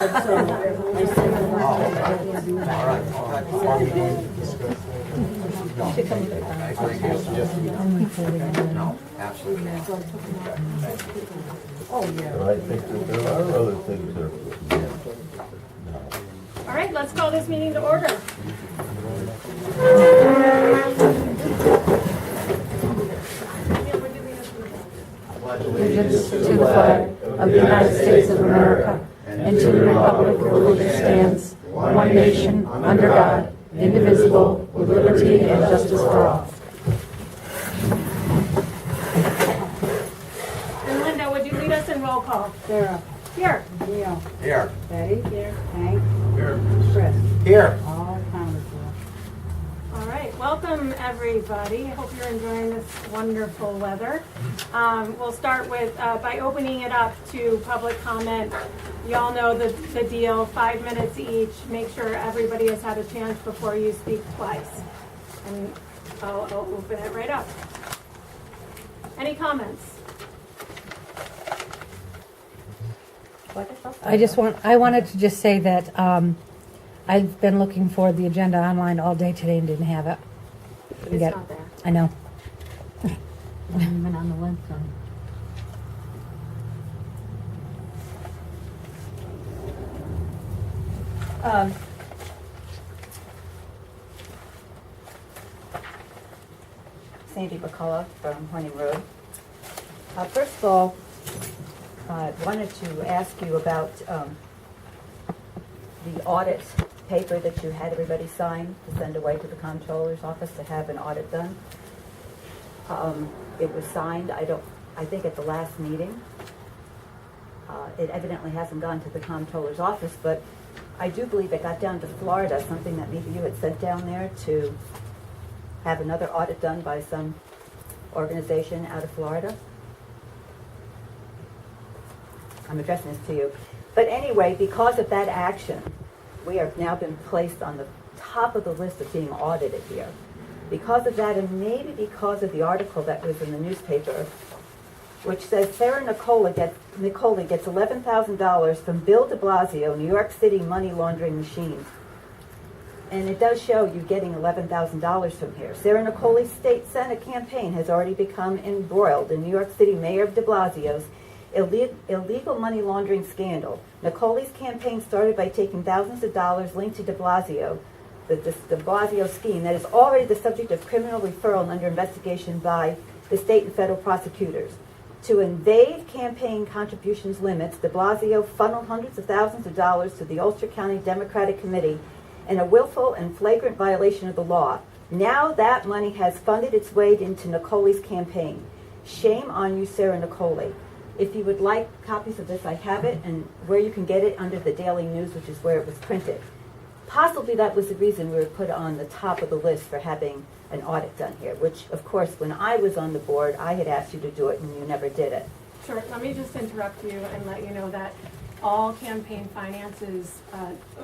No, absolutely not. But I think that there are other things that are. All right, let's call this meeting to order. Allegiance to the flag of the United States of America and to the republic for which it stands, one nation, under God, indivisible, with liberty and justice for all. And Linda, would you lead us in roll call? Sarah. Here. Neil. Here. Betty. Here. Hank. Here. Chris. Here. All accounted for. All right, welcome everybody. I hope you're enjoying this wonderful weather. We'll start with by opening it up to public comment. You all know the deal, 5 minutes each. Make sure everybody has had a chance before you speak twice. And I'll open it right up. Any comments? I wanted to just say that I've been looking for the agenda online all day today and didn't have it. It's not there. I know. Wasn't even on the website. Sandy McCullough from Horning Road. First of all, I wanted to ask you about the audit paper that you had everybody sign to send away to the comptroller's office to have an audit done. It was signed, I think at the last meeting. It evidently hasn't gone to the comptroller's office, but I do believe it got down to Florida, something that maybe you had sent down there to have another audit done by some organization out of Florida. I'm addressing this to you. But anyway, because of that action, we have now been placed on the top of the list of being audited here. Because of that, and maybe because of the article that was in the newspaper, which says Sarah Nicoli gets $11,000 from Bill de Blasio, New York City money laundering machine. And it does show you getting $11,000 from here. Sarah Nicoli's state senate campaign has already become embroiled in New York City Mayor de Blasio's illegal money laundering scandal. Nicoli's campaign started by taking thousands of dollars linked to de Blasio, the de Blasio scheme that is already the subject of criminal referral and under investigation by the state and federal prosecutors. To evade campaign contributions limits, de Blasio funneled hundreds of thousands of dollars to the Ulster County Democratic Committee in a willful and flagrant violation of the law. Now that money has funded its way into Nicoli's campaign. Shame on you, Sarah Nicoli. If you would like copies of this, I have it, and where you can get it under the Daily News, which is where it was printed. Possibly that was the reason we were put on the top of the list for having an audit done here, which, of course, when I was on the board, I had asked you to do it, and you never did it. Sure, let me just interrupt you and let you know that all campaign finance is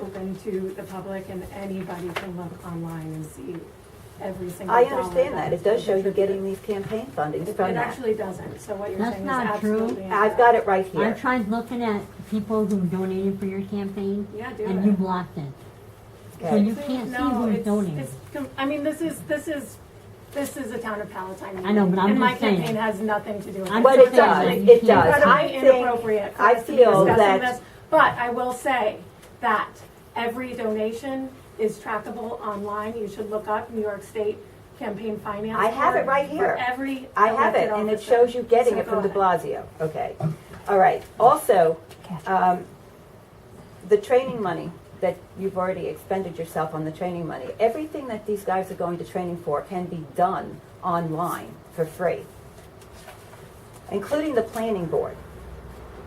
open to the public, and anybody can look online and see every single I dollar understand that. It does show you contributed. getting these campaign fundings It from that. actually doesn't, so what you're That's saying is not true. absolutely I've got it right I here. tried looking at people who donated for your campaign, Yeah, do and it. you blocked it. So Okay. you can't see who's donating. I mean, this is a town of Palatine. I know, but I'm and my just saying. campaign has nothing to do with it. I'm But just it It's does. actually saying, It does. incredibly I think, inappropriate for I us to be feel discussing that this. But I will say that every donation is trackable online. You should look up New York State Campaign Finance. I have it for- right here. For every I have it, elected and it officer. shows you getting So it from go de Blasio. Okay. All right. Also, the training money that you've already expended yourself on the training money, everything that these guys are going to training for can be done online for free, including the planning board.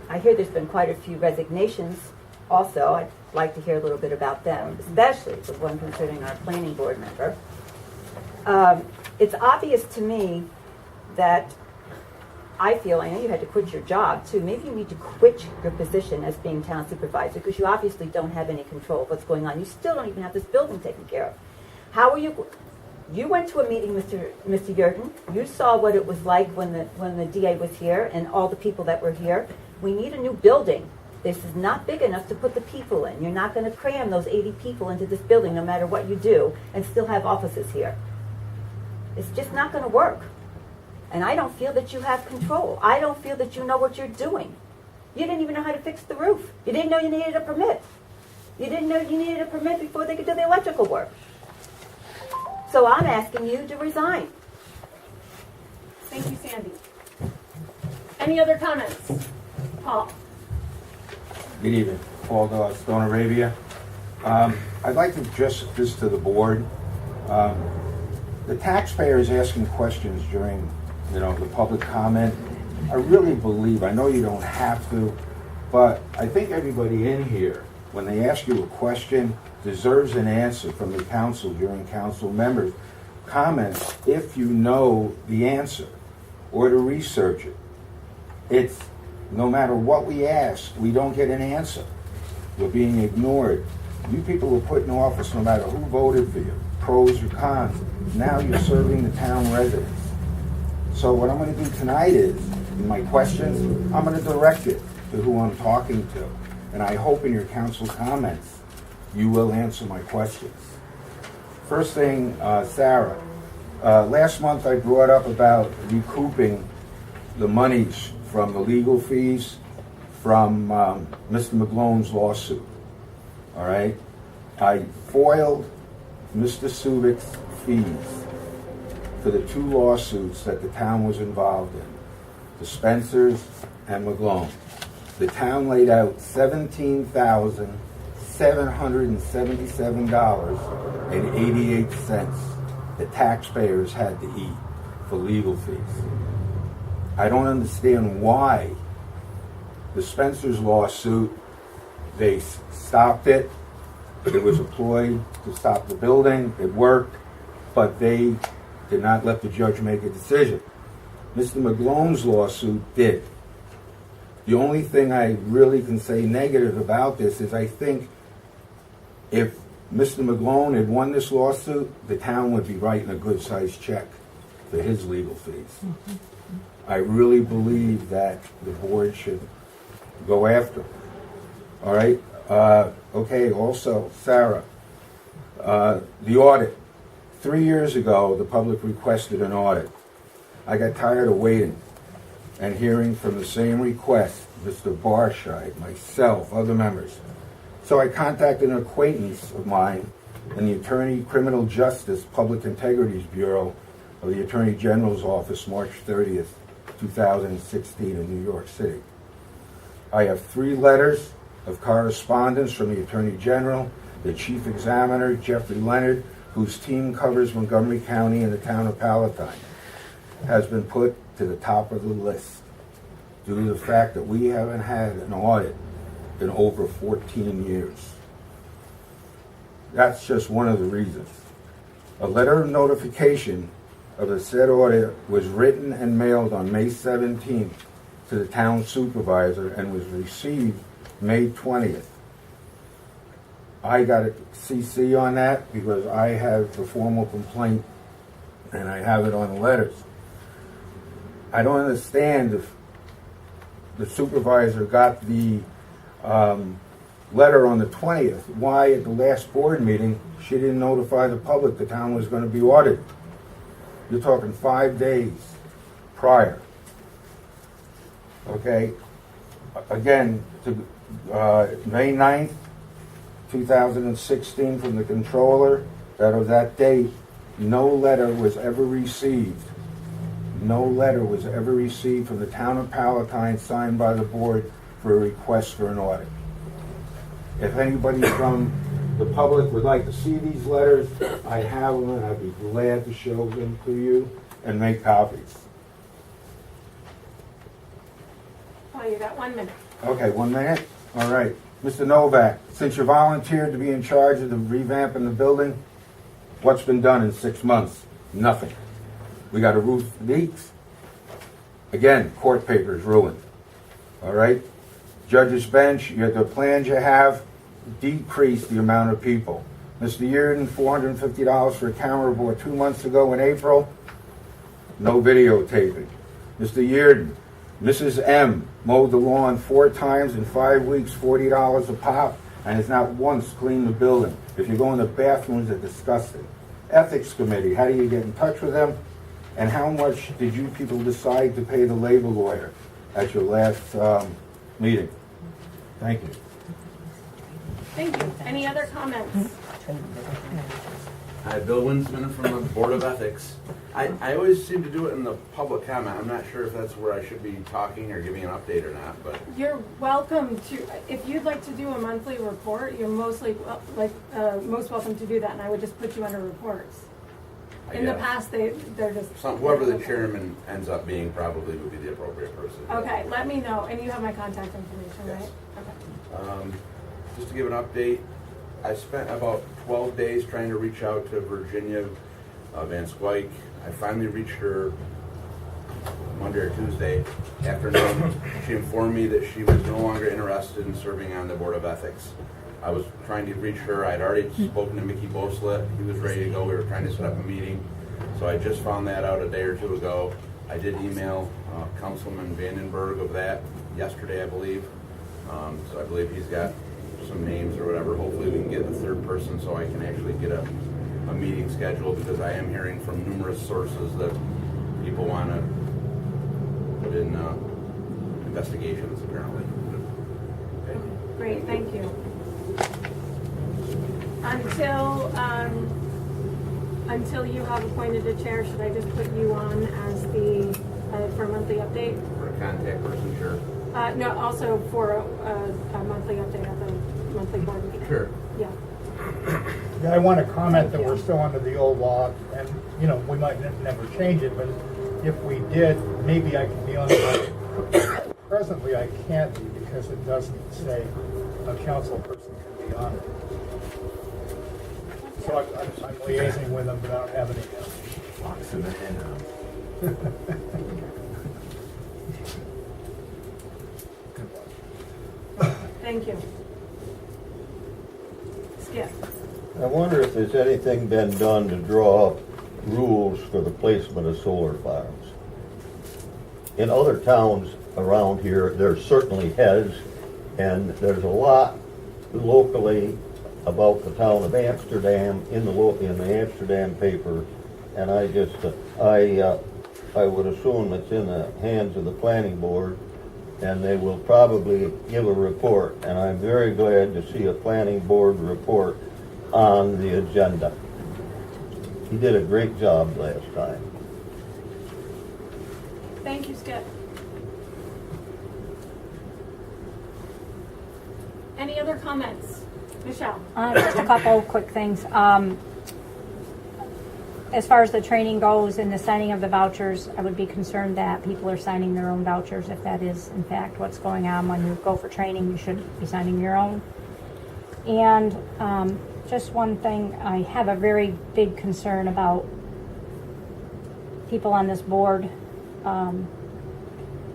I hear there's been quite a few resignations also. I'd like to hear a little bit about them, especially the one concerning our planning board member. It's obvious to me that I know you had to quit your job too. Maybe you need to quit your position as being town supervisor because you obviously don't have any control of what's going on. You still don't even have this building taken care of. How are you? You went to a meeting, Mr. Yurden. You saw what it was like when the DA was here and all the people that were here. We need a new building. This is not big enough to put the people in. You're not going to cram those 80 people into this building no matter what you do and still have offices here. It's just not going to work. And I don't feel that you have control. I don't feel that you know what you're doing. You didn't even know how to fix the roof. You didn't know you needed a permit. You didn't know you needed a permit before they could do the electrical work. So I'm asking you to resign. Thank you, Sandy. Any other comments? Paul? Good evening. Paul Dawes, Stone Arabia. I'd like to address this to the board. The taxpayer is asking questions during, the public comment. I really believe, I know you don't have to, but I think everybody in here, when they ask you a question, deserves an answer from the council during council members' comments if you know the answer, or to research it. It's no matter what we ask, we don't get an answer. We're being ignored. You people were put in office no matter who voted for you, pros or cons. Now you're serving the town residents. So what I'm going to do tonight is, in my questions, I'm going to direct it to who I'm talking to. And I hope in your council comments, you will answer my questions. First thing, Sarah, last month I brought up about recouping the monies from the legal fees from Mr. McGlone's lawsuit. All right? I foiled Mr. Subik's fees for the two lawsuits that the town was involved in, the Spencers and McGlone. The town laid out $17,777.88 the taxpayers had to eat for legal fees. I don't understand why the Spencers lawsuit, they stopped it. It was a ploy to stop the building. It worked, but they did not let the judge make a decision. Mr. McGlone's lawsuit did. The only thing I really can say negative about this is I think if Mr. McGlone had won this lawsuit, the town would be writing a good-sized check for his legal fees. I really believe that the board should go after him. All right? Okay, also, Sarah, the audit. 3 years ago, the public requested an audit. I got tired of waiting and hearing from the same request, Mr. Barscheid, myself, other members. So I contacted an acquaintance of mine in the Attorney Criminal Justice Public Integrities Bureau of the Attorney General's Office, March 30th, 2016 in New York City. I have 3 letters of correspondence from the Attorney General, the Chief Examiner, Jeffrey Leonard, whose team covers Montgomery County and the town of Palatine, has been put to the top of the list due to the fact that we haven't had an audit in over 14 years. That's just one of the reasons. A letter of notification of the said audit was written and mailed on May 17th to the town supervisor and was received May 20th. I got a CC on that because I have the formal complaint and I have it on the letters. I don't understand if the supervisor got the letter on the 20th, why at the last board meeting she didn't notify the public the town was going to be audited. You're talking 5 days prior. Okay? Again, to May 9th, 2016 from the controller, that of that date, no letter was ever received. No letter was ever received from the town of Palatine signed by the board for a request for an audit. If anybody from the public would like to see these letters, I have them and I'd be glad to show them to you and make copies. Oh, you got 1 minute. Okay, 1 minute? All right. Mr. Novak, since you volunteered to be in charge of the revamping the building, what's been done in 6 months? Nothing. We got a roof leaks. Again, court papers ruined. All right? Judge's bench, the plans you have decrease the amount of people. Mr. Yearden, $450 for a camera bought 2 months ago in April. No videotaping. Mr. Yearden, Mrs. M mowed the lawn 4 times in 5 weeks, $40 a pop, and has not once cleaned the building. If you go in the bathrooms, they're disgusting. Ethics Committee, how do you get in touch with them? And how much did you people decide to pay the labor lawyer at your last meeting? Thank you. Thank you. Any other comments? Hi, Bill Winsman from the Board of Ethics. I always seem to do it in the public comment. I'm not sure if that's where I should be talking or giving an update or not, but You're welcome to, if you'd like to do a monthly report, you're mostly, most welcome to do that, and I would just put you under reports. I In the guess. past, they're just. Whoever the chairman ends up being probably would be the appropriate person. Okay, let me know, and you have my contact information, Yes. right? Okay. Just to give an update, I spent about 12 days trying to reach out to Virginia Van Swyk. I finally reached her Monday or Tuesday afternoon. She informed me that she was no longer interested in serving on the Board of Ethics. I was trying to reach her. I'd already spoken to Mickey Boslet. He was ready to go. We were trying to set up a meeting. So I just found that out a day or two ago. I did email Councilman Vandenberg of that yesterday, I believe. So I believe he's got some names or whatever. Hopefully we can get a third person so I can actually get a meeting scheduled, because I am hearing from numerous sources that people want to put in investigations apparently. Okay. Great, thank you. Until you have appointed a chair, should I just put you on as the, for a monthly update? For a contact person, sure. No, also for a monthly update at the monthly board meeting. Sure. Yeah. Yeah, I want to comment that we're still under the old law, and, you know, we might never change it, but if we did, maybe I could be on it. Presently, I can't be because it doesn't say a council person can be on it. So I'm liaising with them, but I don't have any. Box in the head. Thank you. Skip. I wonder if there's anything been done to draw up rules for the placement of solar farms. In other towns around here, there certainly has, and there's a lot locally about the town of Amsterdam in the Amsterdam paper, and I would assume it's in the hands of the planning board, and they will probably give a report, and I'm very glad to see a planning board report on the agenda. He did a great job last time. Thank you, Skip. Any other comments? Michelle? Just a couple quick things. As far as the training goes and the signing of the vouchers, I would be concerned that people are signing their own vouchers. If that is, in fact, what's going on when you go for training, you should be signing your own. And just one thing, I have a very big concern about people on this board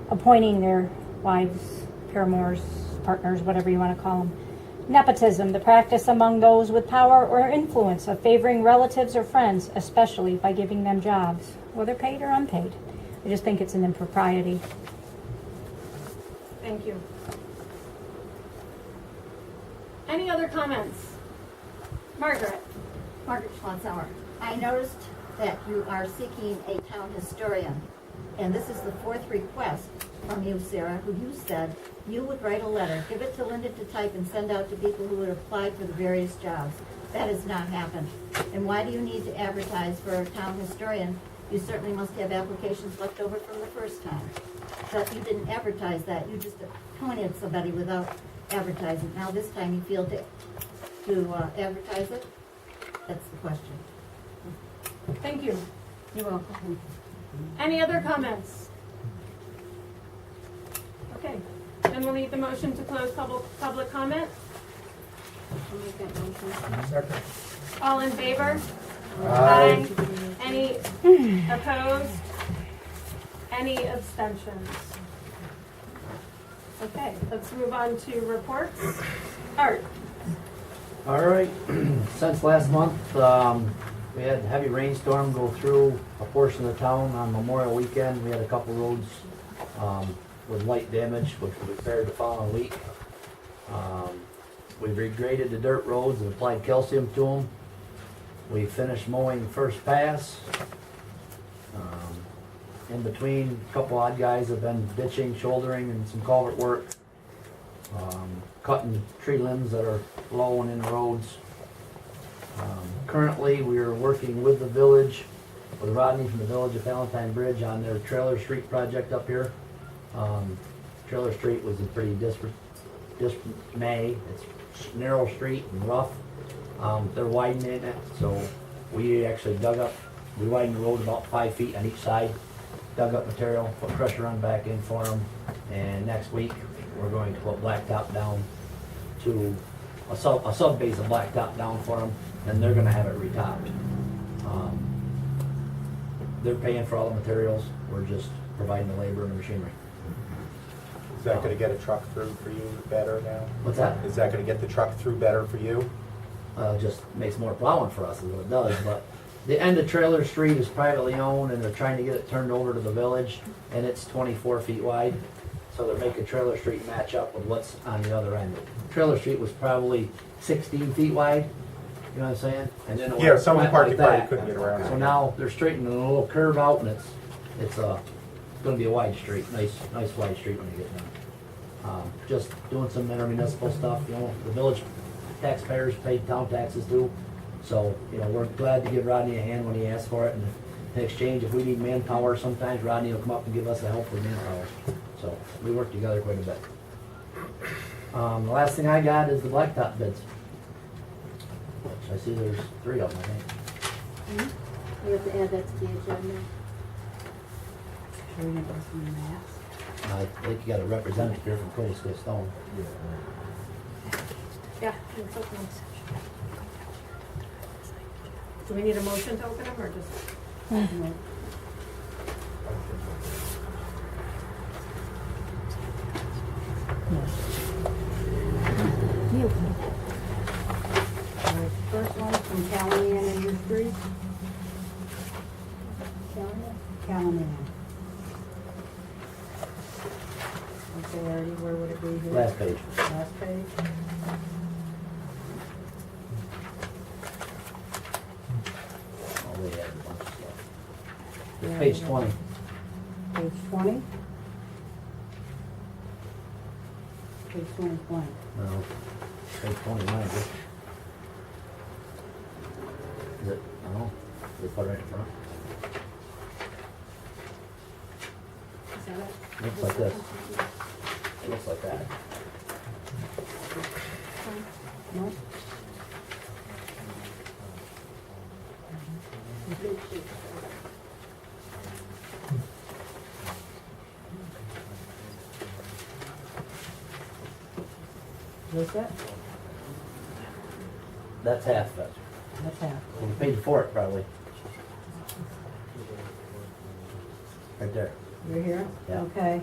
appointing their wives, paramours, partners, whatever you want to call them. Nepotism, the practice among those with power or influence of favoring relatives or friends, especially by giving them jobs, whether paid or unpaid. I just think it's an impropriety. Thank you. Any other comments? Margaret? Margaret Schlotzauer. I noticed that you are seeking a town historian, and this is the 4th request from you, Sarah, who you said you would write a letter, give it to Linda to type and send out to people who would apply for the various jobs. That has not happened. And why do you need to advertise for a town historian? You certainly must have applications left over from the first time. But you didn't advertise that. You just appointed somebody without advertising. Now this time you feel to advertise it? That's the question. Thank you. You're welcome. Any other comments? Okay, then we'll need the motion to close public comment. I'll make that motion. Second. All in favor? Aye. Any opposed? Any abstentions? Okay, let's move on to reports. Art? All right, since last month, we had a heavy rainstorm go through a portion of the town on Memorial Weekend. We had a couple roads with light damage, which we repaired the following week. We regraded the dirt roads and applied calcium to them. We finished mowing first pass. In between, a couple odd guys have been ditching, shouldering, and some culvert work. Cutting tree limbs that are low and in the roads. Currently, we are working with the village, with Rodney from the Village of Palatine Bridge on their Trailer Street project up here. Trailer Street was a pretty dismay. It's a narrow street and rough. They're widening it, so we actually we widened the road about 5 feet on each side, dug up material, put pressure run back in for them, and next week we're going to put blacktop down to a sub base of blacktop down for them, and they're going to have it retopped. They're paying for all the materials. We're just providing the labor and the machinery. Is that gonna get a truck through for you better now? What's that? Is that gonna get the truck through better for you? Just makes more plowing for us is what it does, but the end of Trailer Street is privately owned and they're trying to get it turned over to the village, and it's 24 feet wide. So they're making Trailer Street match up with what's on the other end. Trailer Street was probably 16 feet wide, you know what I'm saying? And then it Yeah, went some like part you probably that. couldn't get around. So now they're straightening a little curve out, and it's gonna be a wide street, nice wide street when you get done. Just doing some intermunicipal stuff, you know, the village taxpayers pay town taxes too. So, you know, we're glad to give Rodney a hand when he asks for it, and in exchange, if we need manpower, sometimes Rodney will come up and give us the help with manpower. So, we work together quite a bit. The last thing I got is the blacktop bids. Which I see there's 3 of them, I think. We have to add that to the agenda. Sure you have those in the maps? I think you got a representative here from Curtis Stone. Yeah, let's open them. Do we need a motion to open them or just? All right, first one from Callahan Industries. Callahan. Okay, Artie, where would it be here? Last page. Last page. Oh, they had a bunch of stuff. It's Yeah, page yeah. 20. Page 20? Page 20 blank. No, page 29, is it? Is it? No, they put it right in front. Is that it? Looks like this. It looks like that. No? What's that? That's half of it. That's half. We paid for it probably. Right there. You're here? Yeah. Okay.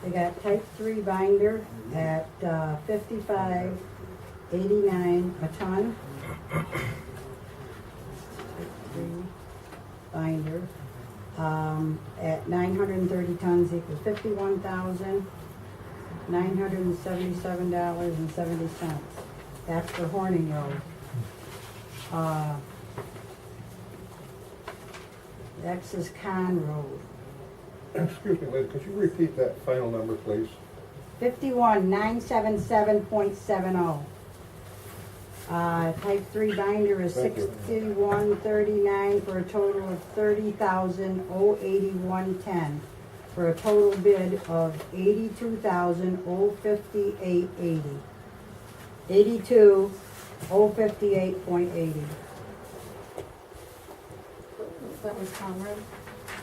They got type 3 binder at $55.89 a ton. Type 3 binder at 930 tons equals $51,977.70. That's for Horning Road. Next is Con Road. Excuse me, Liz, could you repeat that final number, please? 51,977.70. Type 3 binder is Thank you. 6139 for a total of 30,081.10 for a total bid of 82,058.80. 82,058.80. That was Conrad.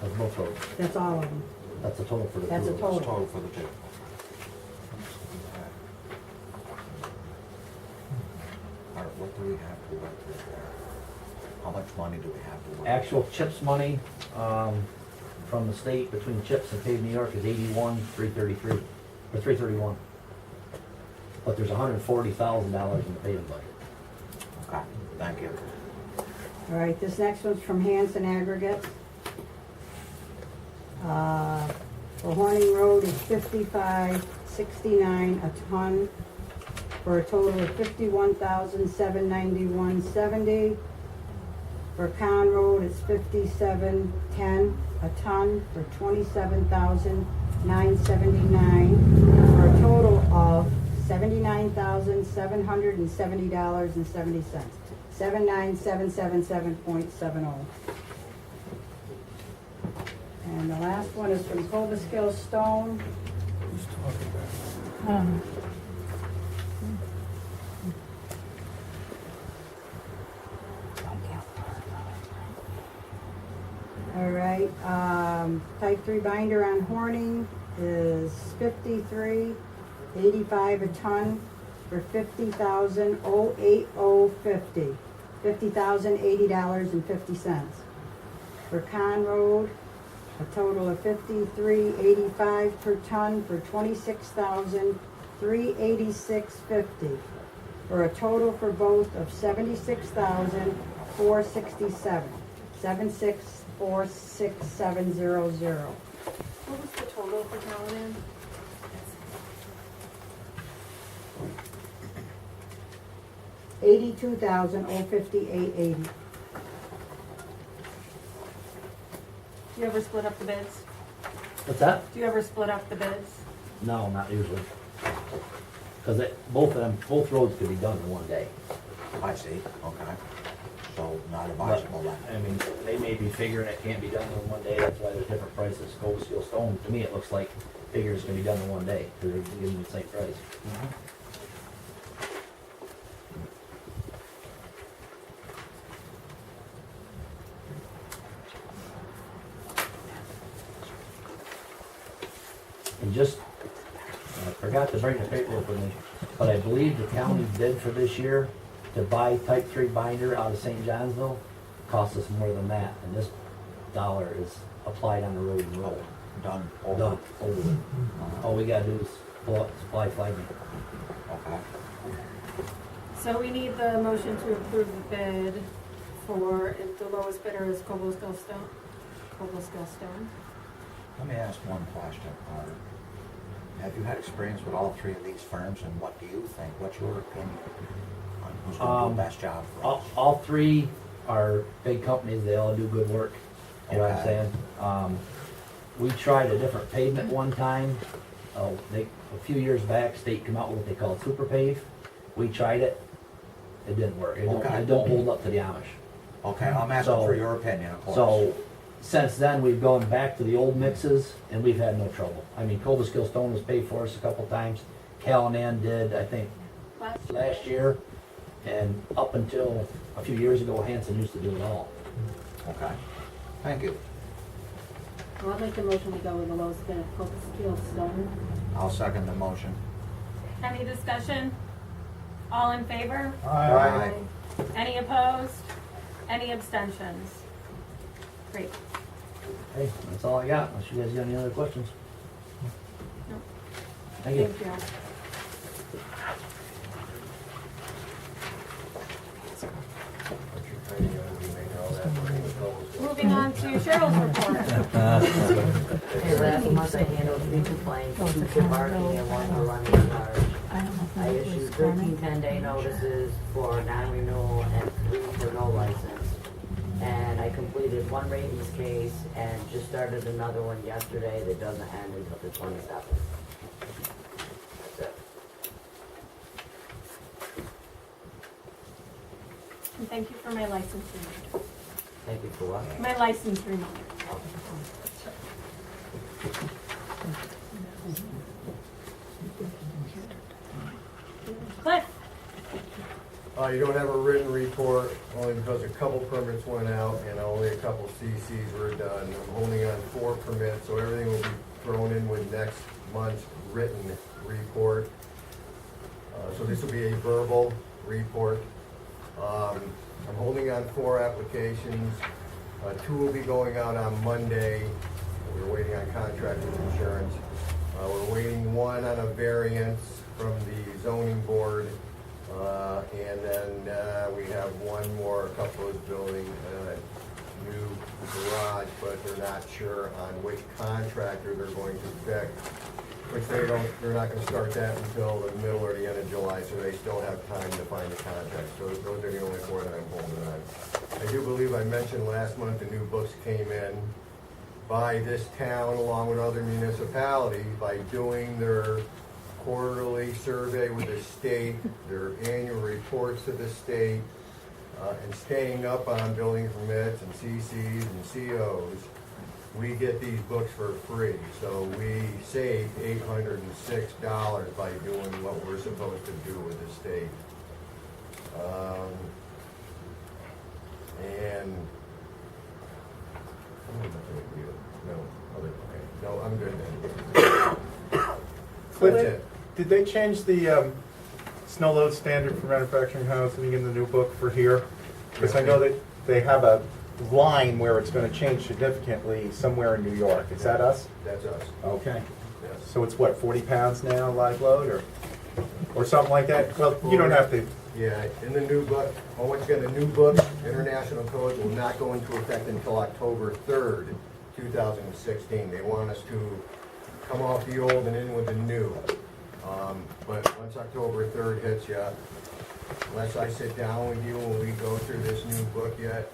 That's both roads. That's all of them. That's the total for the That's a two. total. Total for the two. All right, what do we have to work with there? How much money do we have to work with? Actual CHIPS money from the state between CHIPS and Pave New York is 81,333 or 331. But there's $140,000 in the paving budget. Okay, thank you. All right, this next one's from Hanson Aggregates. For Horning Road is $55.69 a ton, for a total of $51,791.70. For Con Road, it's $57.10 a ton for $27,979, for a total of $79,770.70. 79777.70. And the last one is from Cobuskill Stone. Who's talking about? All right, type 3 binder on Horning is $53.85 a ton for $50,080.50. $50,080.50. For Con Road, a total of $53.85 per ton for $26,386.50. For a total for both of $76,467. 764700. What was the total for Palatine? $82,058.80. Do you ever split up the bids? What's that? Do you ever split up the bids? No, not usually. Because both roads could be done in one day. I see, okay. So not advisable then. I mean, they may be figuring it can't be done in one day, that's why there's different prices. Cobuskill Stone, to me, it looks like figures can be done in one day, because they're giving the same price. And just, I forgot to bring the paperwork with me, but I believe the county bid for this year to buy type 3 binder out of St. Johnsville cost us more than that, and this dollar is applied on the road and roll. Done. Done, over with. All we gotta do is supply flagging. Okay. So we need the motion to approve the bid for, if the lowest bidder is Cobuskill Stone. Cobuskill Stone. Let me ask one question. Have you had experience with all three of these firms, and what do you think? What's your opinion on who's going to do the best job for us? All three are big companies, they all do good work, you know what I'm Okay. saying? We tried a different pavement one time, a few years back, state came out with what they call super pave. We tried it, it didn't work, it don't hold up to the Amish. Okay, I'm asking So- for your opinion, of course. So, since then, we've gone back to the old mixes, and we've had no trouble. I mean, Cobuskill Stone has paid for us a couple times, Callahan did, I think, last year, and up until a few years ago, Hanson used to do it all. Okay, thank you. Well, I'll make the motion to go with the lowest bid of Cobuskill Stone. I'll second the motion. Any discussion? All in favor? Aye. Any opposed? Any abstentions? Great. Hey, that's all I got, unless you guys got any other questions. No. Thank you. Thank you. Moving on to Cheryl's report. Okay, last month I handled 3 complaints, 2 for parking and 1 for running cars. I issued 13 10-day notices for non-renewal and 3 for no license. And I completed 1 rabies case and just started another one yesterday that doesn't end until the 27th. That's it. And thank you for my license reminder. Thank you for what? My license reminder. Cliff? You don't have a written report, only because a couple permits went out and only a couple CCs were done. I'm holding on 4 permits, so everything will be thrown in with next month's written report. So this will be a verbal report. I'm holding on 4 applications. 2 will be going out on Monday. We're waiting on contract with insurance. We're waiting 1 on a variance from the zoning board. And then we have 1 more, a couple is building new garage, but they're not sure on which contractor they're going to pick. Which they're not gonna start that until the middle or the end of July, so they still have time to find a contract. So those are the only four that I'm holding on. I do believe I mentioned last month the new books came in by this town along with other municipalities by doing their quarterly survey with the state, their annual reports to the state, and staying up on building permits and CCs and COs. We get these books for free, so we saved $806 by doing what we're supposed to do with the state. And no, I'm good then. Clint, did they change the snow load standard for manufacturing housing in the new book for here? Because I know that they have a line where it's going to change significantly somewhere in New York. Is that us? That's us. Okay. Yes. So it's what, 40 pounds now, live load, or something like that? Well, you don't have to. Yeah, in the new book, once again, the new book, international codes will not go into effect until October 3rd, 2016. They want us to come off the old and in with the new. But once October 3rd hits you, unless I sit down with you and we go through this new book yet,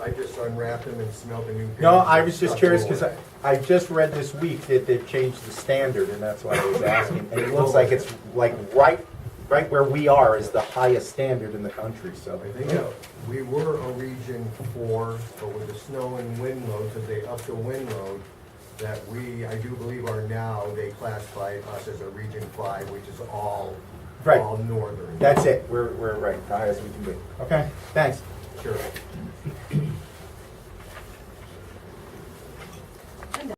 I just unwrapped them and smelled the new pages. No, I was just curious because I just read this week that they've changed the standard, and that's why I was asking. And it looks like it's like right where we are is the highest standard in the country. So I think we were a region 4, but with the snow and wind loads, as they up the wind load, that I do believe are now, they classify us as a region 5, which is all northern. That's it. We're right, the highest we can be. Okay, thanks. Sure.